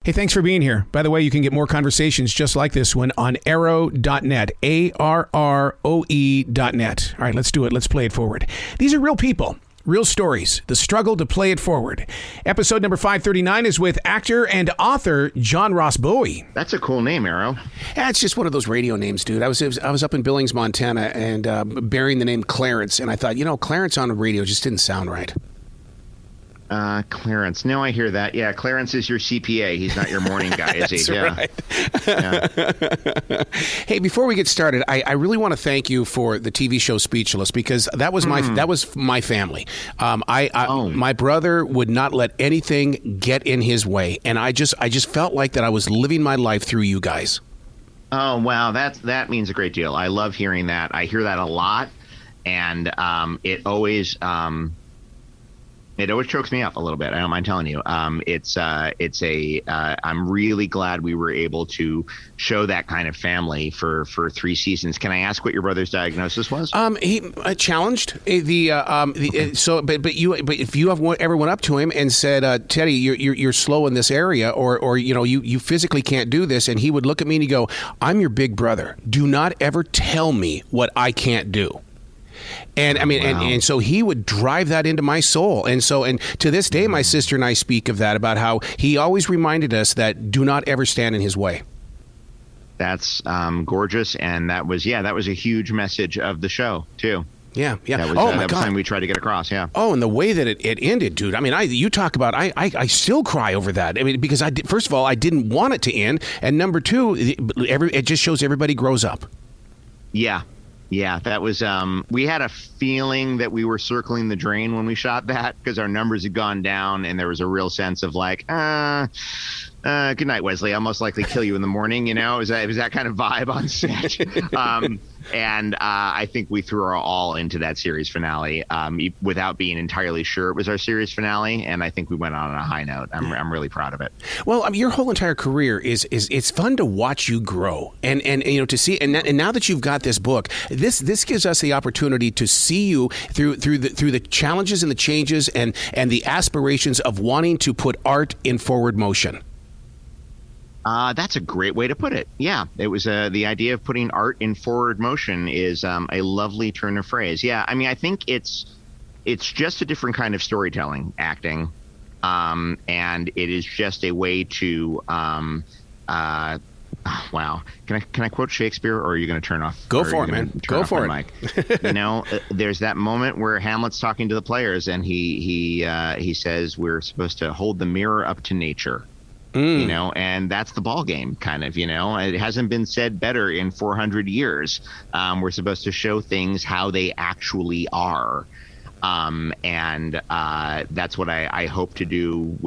Hey, thanks for being here. By the way, you can get more conversations just like this one on arrow.net, ARROE.net. All right, let's do it. Let's play it forward. These are real people, real stories, the struggle to play it forward. Episode number 539 is with actor and author John Ross Bowie. That's a cool name, Arrow. Yeah, it's just one of those radio names, dude. I was up in Billings, Montana, and bearing the name Clarence, and I thought, Clarence on the radio just didn't sound right. Clarence. No, I hear that. Yeah, Clarence is your CPA. He's not your morning guy, is he? That's yeah. Right. Yeah. Hey, before we get started, I really want to thank you for the TV show Speechless, because that was my family. My brother would not let anything get in his way, and I just felt like that I was living my life through you guys. Oh, wow. That means a great deal. I love hearing that. I hear that a lot, and it always chokes me up a little bit. I don't mind telling you. I'm really glad we were able to show that kind of family for 3 seasons. Can I ask what your brother's diagnosis was? He challenged but if you ever went up to him and said, Teddy, you're slow in this area, or you physically can't do this, and he would look at me and he'd go, I'm your big brother. Do not ever tell me what I can't do. And I mean, wow. and so he would drive that into my soul. And to this day, my sister and I speak of that, about how he always reminded us that do not ever stand in his way. That's gorgeous. And that was a huge message of the show, too. Yeah. That was, my that was God. something we tried to get across, yeah. Oh, and the way that it ended, dude. I mean, you talk about, I still cry over that. I mean, because first of all, I didn't want it to end. And number two, it just shows everybody grows up. Yeah. Yeah, that was, we had a feeling that we were circling the drain when we shot that, because our numbers had gone down, and there was a real sense of like, good night, Wesley. I'll most likely kill you in the morning. It was that kind of vibe on set. And I think we threw our all into that series finale without being entirely sure it was our series finale. And I think we went on a high note. I'm really proud of it. Well, your whole entire career is it's fun to watch you grow and to see. And now that you've got this book, this gives us the opportunity to see you through the challenges and the changes and the aspirations of wanting to put art in forward motion. That's a great way to put it. Yeah, it was the idea of putting art in forward motion is a lovely turn of phrase. Yeah, I mean, I think it's just a different kind of storytelling, acting, and it is just a way to. Wow, can I quote Shakespeare, or are you going to turn off? Go for it, man. Go for it, Mike. There's that moment where Hamlet's talking to the players, and he says we're supposed to hold the mirror up to nature. And that's the ball game, kind of. It hasn't been said better in 400 years. We're supposed to show things how they actually are, and that's what I hope to do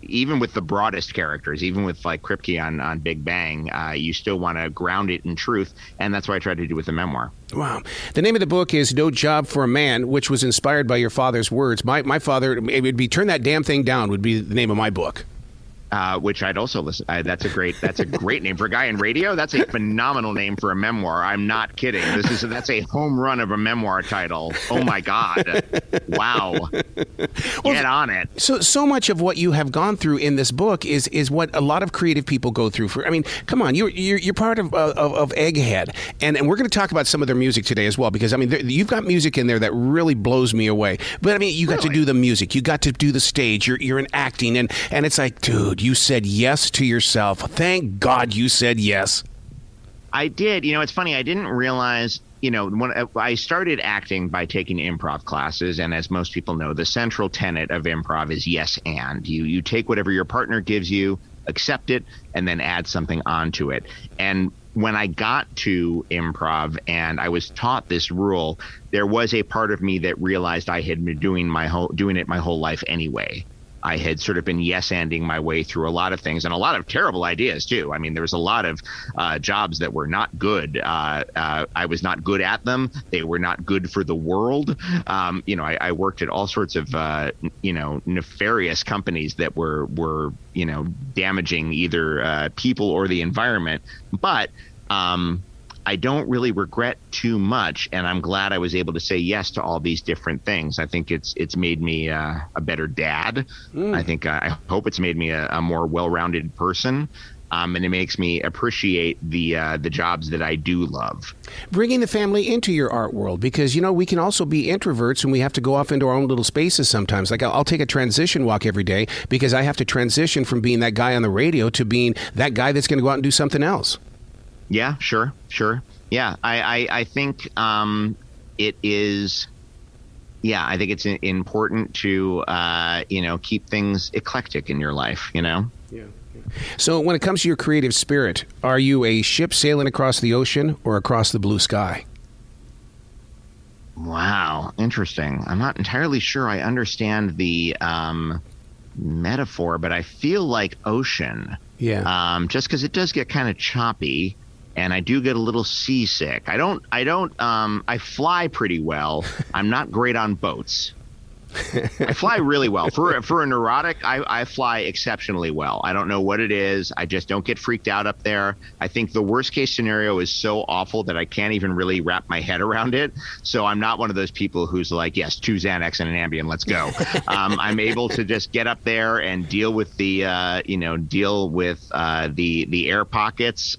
even with the broadest characters, even with like Kripke on Big Bang. You still want to ground it in truth, and that's what I tried to do with the memoir. Wow. The name of the book is No Job for a Man, which was inspired by your father's words. My father, it would be Turn That Damn Thing Down would be the name of my book. Which I'd also listen. That's a great name for a guy in radio. That's a phenomenal name for a memoir. I'm not kidding. That's a home run of a memoir title. Oh my God! Wow. Get on it. So much of what you have gone through in this book is what a lot of creative people go through. I mean, come on, you're part of Egghead, and we're going to talk about some of their music today as well, because I mean, you've got music in there that really blows me away. But I mean, you got to do the music, you got to do the stage, you're in acting, and it's like, dude. You said yes to yourself. Thank God you said yes. I did. It's funny. I didn't realize, when I started acting by taking improv classes, and as most people know, the central tenet of improv is yes and. You take whatever your partner gives you, accept it, and then add something onto it. And when I got to improv and I was taught this rule, there was a part of me that realized I had been doing it my whole life anyway. I had sort of been yes-anding my way through a lot of things, and a lot of terrible ideas too. I mean, there was a lot of jobs that were not good. I was not good at them. They were not good for the world. I worked at all sorts of nefarious companies that were damaging either people or the environment. But I don't really regret too much, and I'm glad I was able to say yes to all these different things. I think it's made me a better dad. I hope it's made me a more well-rounded person. And it makes me appreciate the jobs that I do love. Bringing the family into your art world, because, we can also be introverts and we have to go off into our own little spaces sometimes. Like I'll take a transition walk every day because I have to transition from being that guy on the radio to being that guy that's going to go out and do something else. Yeah, sure. Yeah, I think it is. Yeah, I think it's important to keep things eclectic in your life. Yeah. So when it comes to your creative spirit, are you a ship sailing across the ocean or across the blue sky? Wow, interesting. I'm not entirely sure I understand the metaphor, but I feel like ocean. Yeah. Just because it does get kind of choppy, and I do get a little seasick. I fly pretty well. I'm not great on boats. I fly really well. For a neurotic, I fly exceptionally well. I don't know what it is. I just don't get freaked out up there. I think the worst case scenario is so awful that I can't even really wrap my head around it. So I'm not one of those people who's like, yes, 2 Xanax and an Ambien, let's go. I'm able to just get up there and deal with the air pockets.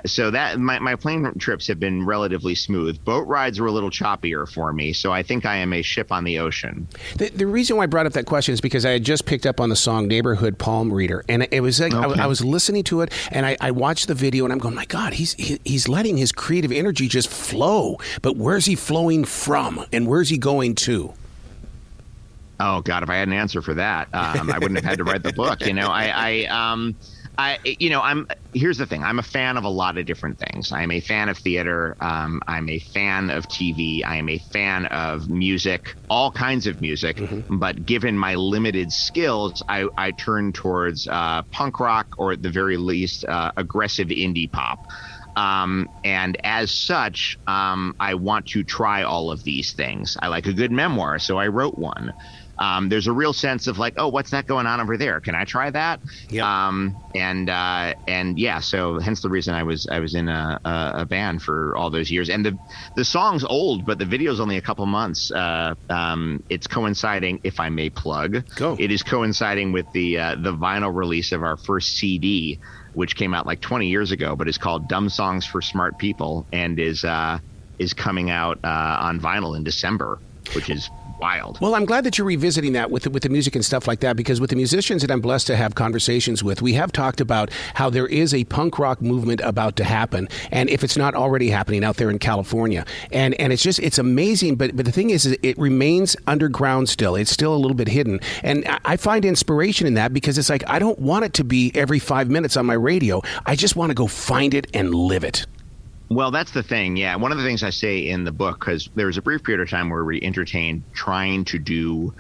So that my plane trips have been relatively smooth. Boat rides were a little choppier for me, so I think I am a ship on the ocean. The reason why I brought up that question is because I had just picked up on the song Neighborhood Palm Reader, and it was like I was listening to it, and I watched the video, and I'm going, my God, he's letting his creative energy just flow. But where's he flowing from, and where's he going to? Oh God, if I had an answer for that, I wouldn't have had to write the book. Here's the thing. I'm a fan of a lot of different things. I'm a fan of theater. I'm a fan of TV. I am a fan of music, all kinds of music. Mm-hmm. But given my limited skills, I turn towards punk rock, or at the very least, aggressive indie pop. And as such, I want to try all of these things. I like a good memoir, so I wrote one. There's a real sense of like, oh, what's that going on over there? Can I try that? Yeah. So hence the reason I was in a band for all those years. And the song's old, but the video's only a couple months. It's coinciding, if I may plug. Go. It is coinciding with the vinyl release of our first CD, which came out like 20 years ago, but is called Dumb Songs for Smart People, and is coming out on vinyl in December, which is wild. Well, I'm glad that you're revisiting that with the music and stuff like that, because with the musicians that I'm blessed to have conversations with, we have talked about how there is a punk rock movement about to happen, and if it's not already happening out there in California, and it's amazing. But the thing is it remains underground still. It's still a little bit hidden, and I find inspiration in that, because it's like I don't want it to be every 5 minutes on my radio. I just want to go find it and live it. Well, that's the thing. Yeah. One of the things I say in the book, because there was a brief period of time where we entertained trying to do,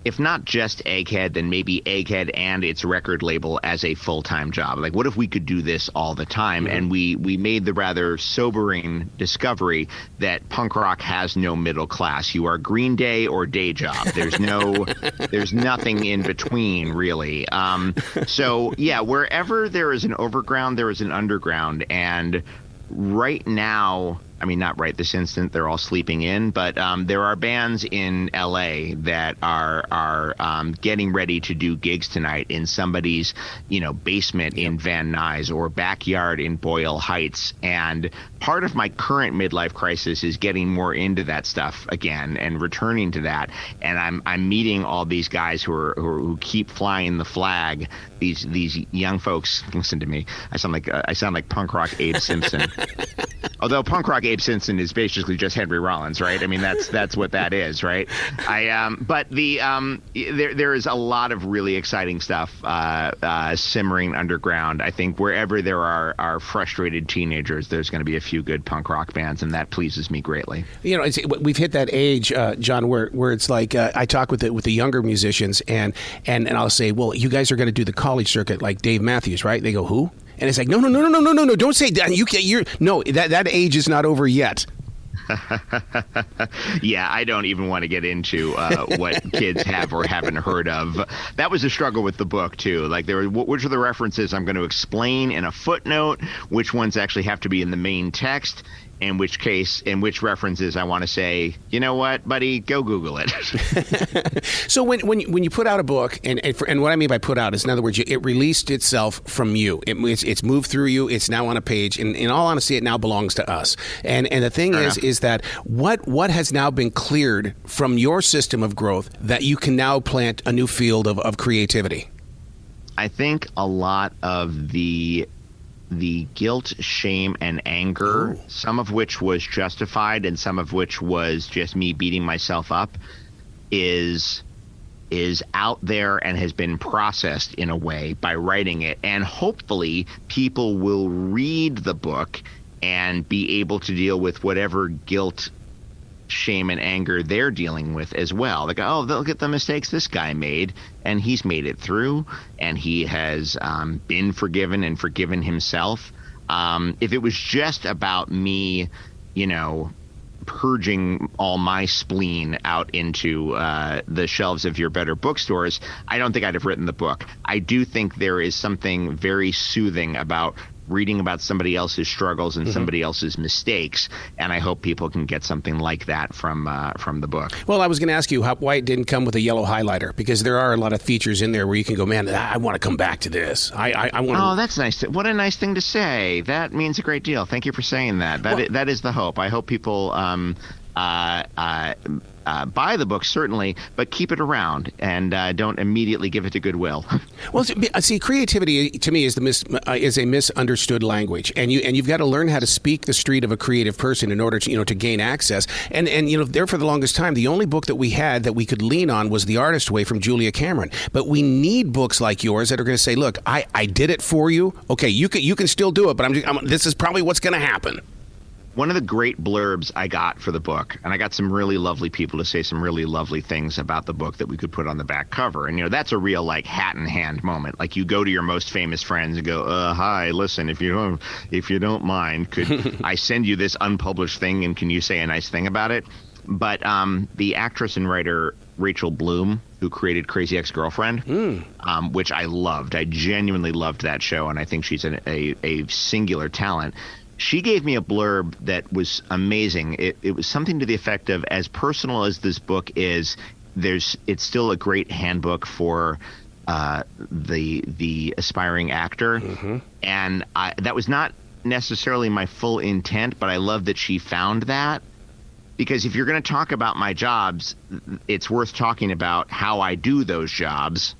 if not just Egghead, then maybe Egghead and its record label as a full-time job. Like, what if we could do this all the time? Mm-hmm. And we made the rather sobering discovery that punk rock has no middle class. You are Green Day or day job. There's nothing in between, really. So, yeah, wherever there is an overground, there is an underground. And right now, I mean, not right this instant, they're all sleeping in, but there are bands in LA that are getting ready to do gigs tonight in somebody's, basement in Van Nuys or backyard in Boyle Heights. And part of my current midlife crisis is getting more into that stuff again and returning to that. And I'm meeting all these guys who keep flying the flag. These young folks. Listen to me. I sound like punk rock Abe Simpson. Although punk rock Abe Simpson is basically just Henry Rollins, right? I mean, that's what that is, right? But there is a lot of really exciting stuff simmering underground. I think wherever there are frustrated teenagers, there's going to be a few good punk rock bands, and that pleases me greatly. We've hit that age, John, where it's like I talk with the younger musicians, and I'll say, well, you guys are going to do the college circuit like Dave Matthews, right? They go, who? And it's like, no, don't say that. That age is not over yet. Yeah, I don't even want to get into what kids have or haven't heard of. That was a struggle with the book too. Like, which are the references I'm going to explain in a footnote, which ones actually have to be in the main text, in which references I want to say, you know what, buddy, go Google it. So when you put out a book, and what I mean by put out is, in other words, it released itself from you. It's moved through you. It's now on a page. And in all honesty, it now belongs to us. And the thing is that what has now been cleared from your system of growth that you can now plant a new field of creativity? I think a lot of the guilt, shame, and anger, some of which was justified and some of which was just me beating myself up, is out there and has been processed in a way by writing it. And hopefully people will read the book and be able to deal with whatever guilt, shame, and anger they're dealing with as well. Like, oh, look at the mistakes this guy made, and he's made it through, and he has been forgiven and forgiven himself. If it was just about me, purging all my spleen out into the shelves of your better bookstores, I don't think I'd have written the book. I do think there is something very soothing about reading about somebody else's struggles and somebody else's mistakes, and I hope people can get something like that from the book. Well, I was going to ask you why it didn't come with a yellow highlighter, because there are a lot of features in there where you can go, man, I want to come back to this. I want. Oh, that's nice. What a nice thing to say. That means a great deal. Thank you for saying that. That is the hope. I hope people buy the book, certainly, but keep it around and don't immediately give it to Goodwill. Well, see, creativity to me is a misunderstood language, and you've got to learn how to speak the street of a creative person in order to gain access. And there for the longest time, the only book that we had that we could lean on was The Artist Way from Julia Cameron. But we need books like yours that are going to say, look, I did it for you. Okay, you can still do it, but this is probably what's going to happen. One of the great blurbs I got for the book, and I got some really lovely people to say some really lovely things about the book that we could put on the back cover. And, that's a real, hat in hand moment. Like, you go to your most famous friends and go, hi, listen, if you don't mind, could I send you this unpublished thing, and can you say a nice thing about it? But the actress and writer Rachel Bloom, who created Crazy Ex-Girlfriend, which I loved. I genuinely loved that show, and I think she's a singular talent. She gave me a blurb that was amazing. It was something to the effect of, as personal as this book is, it's still a great handbook for the aspiring actor. And that was not necessarily my full intent, but I love that she found that. Because if you're going to talk about my jobs, it's worth talking about how I do those jobs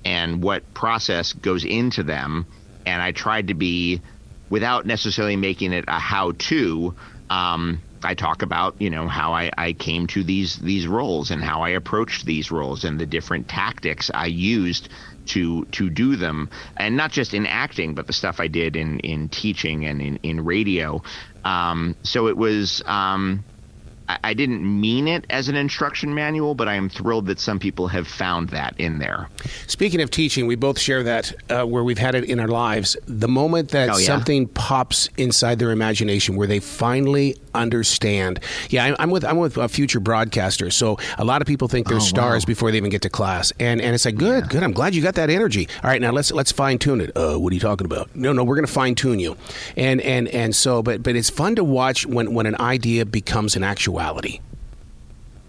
and what process goes into them. And I tried to be, without necessarily making it a how-to, I talk about, how I came to these roles and how I approached these roles and the different tactics I used to do them, and not just in acting, but the stuff I did in teaching and in radio. So it was. I didn't mean it as an instruction manual, but I am thrilled that some people have found that in there. Speaking of teaching, we both share that where we've had it in our lives. The moment that something pops inside their imagination, where they finally understand. Yeah, I'm with future broadcasters, so a lot of people think they're stars before they even get to class, and it's like good. I'm glad you got that energy. All right, now let's fine tune it. What are you talking about? No, we're going to fine tune you, and so, but it's fun to watch when an idea becomes an actuality.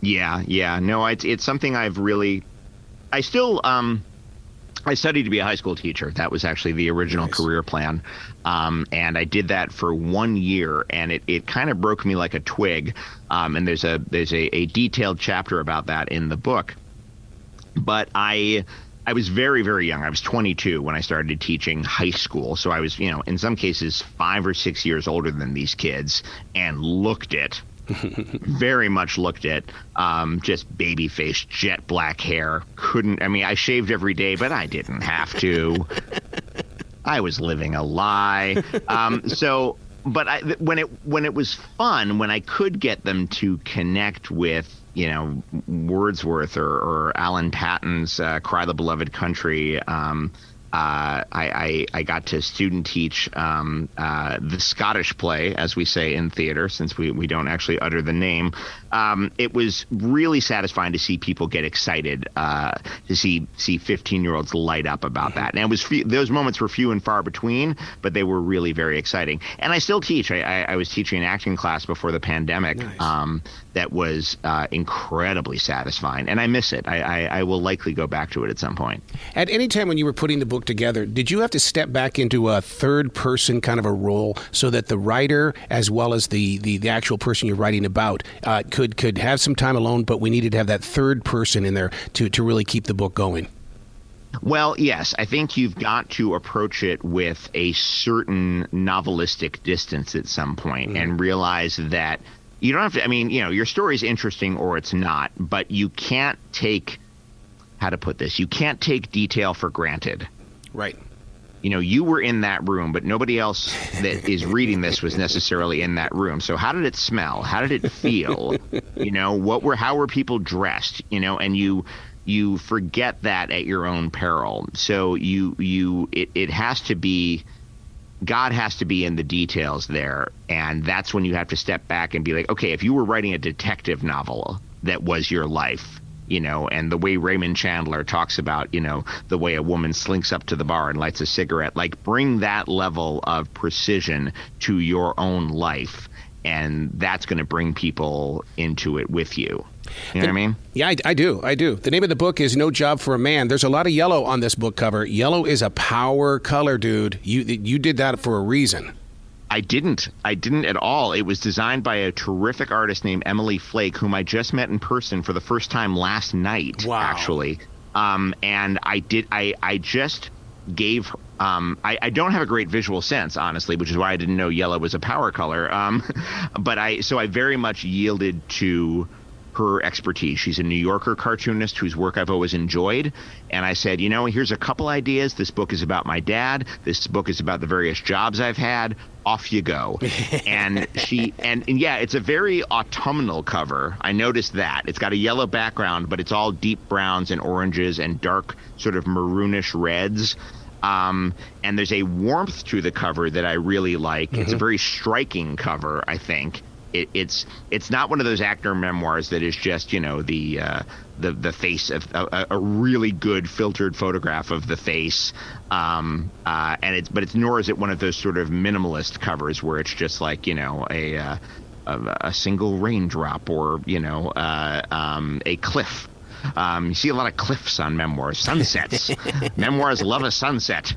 Yeah. No, it's something I've really. I still I studied to be a high school teacher. That was actually the original career plan. And I did that for 1 year, and it kind of broke me like a twig. And there's a detailed chapter about that in the book. But I was very, very young. I was 22 when I started teaching high school. So I was, in some cases 5 or 6 years older than these kids, and looked it. Very much looked at, just baby face, jet black hair. I shaved every day, but I didn't have to. I was living a lie. When it was fun, when I could get them to connect with, Wordsworth or Alan Patton's Cry the Beloved Country, I got to student teach the Scottish play, as we say in theater, since we don't actually utter the name. It was really satisfying to see people get excited, to see 15-year-olds light up about that. And it was those moments were few and far between, but they were really very exciting. And I still teach. I was teaching an acting class before the pandemic. Nice. That was incredibly satisfying, and I miss it. I will likely go back to it at some point. At any time when you were putting the book together, did you have to step back into a third-person kind of a role so that the writer, as well as the actual person you're writing about, could have some time alone, but we needed to have that third person in there to really keep the book going? Well, yes, I think you've got to approach it with a certain novelistic distance at some point and realize that you don't have to, your story's interesting or it's not, but you can't take, how to put this, you can't take detail for granted. Right. You were in that room, but nobody else that is reading this was necessarily in that room. So how did it smell? How did it feel? How were people dressed? And you forget that at your own peril. So it has to be, God has to be in the details there. And that's when you have to step back and be like, okay, if you were writing a detective novel that was your life, and the way Raymond Chandler talks about, the way a woman slinks up to the bar and lights a cigarette, like bring that level of precision to your own life. And that's going to bring people into it with you. You know what I mean? Yeah, I do. The name of the book is No Job for a Man. There's a lot of yellow on this book cover. Yellow is a power color, dude. You did that for a reason. I didn't at all. It was designed by a terrific artist named Emily Flake, whom I just met in person for the first time last night, actually. And I just gave I don't have a great visual sense, honestly, which is why I didn't know yellow was a power color. But I very much yielded to her expertise. She's a New Yorker cartoonist whose work I've always enjoyed. And I said, here's a couple ideas. This book is about my dad. This book is about the various jobs I've had. Off you go. And yeah, it's a very autumnal cover. I noticed that. It's got a yellow background, but it's all deep browns and oranges and dark sort of maroonish reds. And there's a warmth to the cover that I really like. It's a very striking cover, I think. It's not one of those actor memoirs that is just the face of a really good filtered photograph of the face, but nor is it one of those sort of minimalist covers where it's just like a single raindrop or a cliff. You see a lot of cliffs on memoirs, sunsets. Memoirs love a sunset.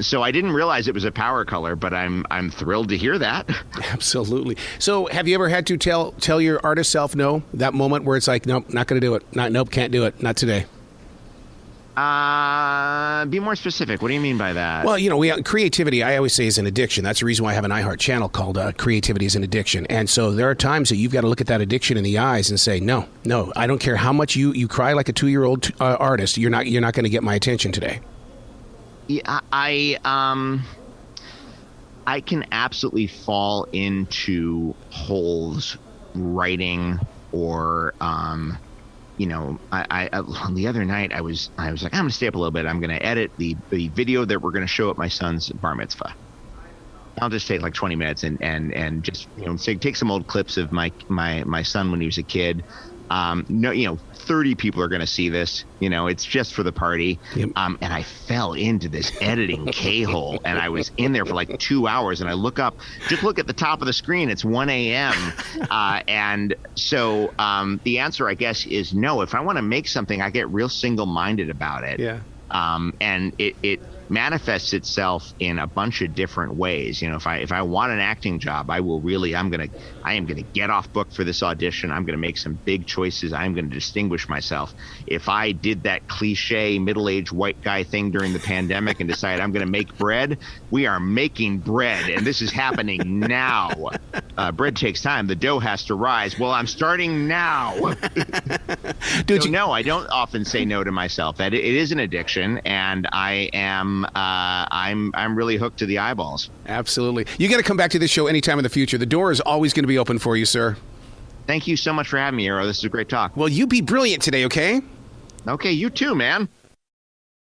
So I didn't realize it was a power color, but I'm thrilled to hear that. Absolutely. So have you ever had to tell your artist self no? That moment where it's like, nope, not going to do it. Nope, can't do it. Not today. Be more specific. What do you mean by that? Well, creativity, I always say, is an addiction. That's the reason why I have an iHeart channel called Creativity is an Addiction. And so there are times that you've got to look at that addiction in the eyes and say, no, I don't care how much you cry like a 2-year-old artist. You're not going to get my attention today. Yeah, I can absolutely fall into holes writing or the other night I was like, I'm going to stay up a little bit. I'm going to edit the video that we're going to show at my son's bar mitzvah. I'll just take like 20 minutes and just take some old clips of my son when he was a kid. 30 people are going to see this. It's just for the party. Yep. And I fell into this editing K-hole, and I was in there for like 2 hours. And I look up, just look at the top of the screen. It's 1 a.m. And so the answer, I guess, is no. If I want to make something, I get real single-minded about it. Yeah. And it manifests itself in a bunch of different ways. If I want an acting job, I am gonna get off book for this audition. I'm gonna make some big choices. I'm gonna distinguish myself. If I did that cliche middle-aged white guy thing during the pandemic and decide I'm gonna make bread, we are making bread, and this is happening now. Bread takes time. The dough has to rise. Well, I'm starting now. No, I don't often say no to myself. That it is an addiction, and I am. I'm really hooked to the eyeballs. Absolutely. You got to come back to this show anytime in the future. The door is always going to be open for you, sir. Thank you so much for having me, Arrow. This is a great talk. Well, you be brilliant today, okay? Okay, you too, man.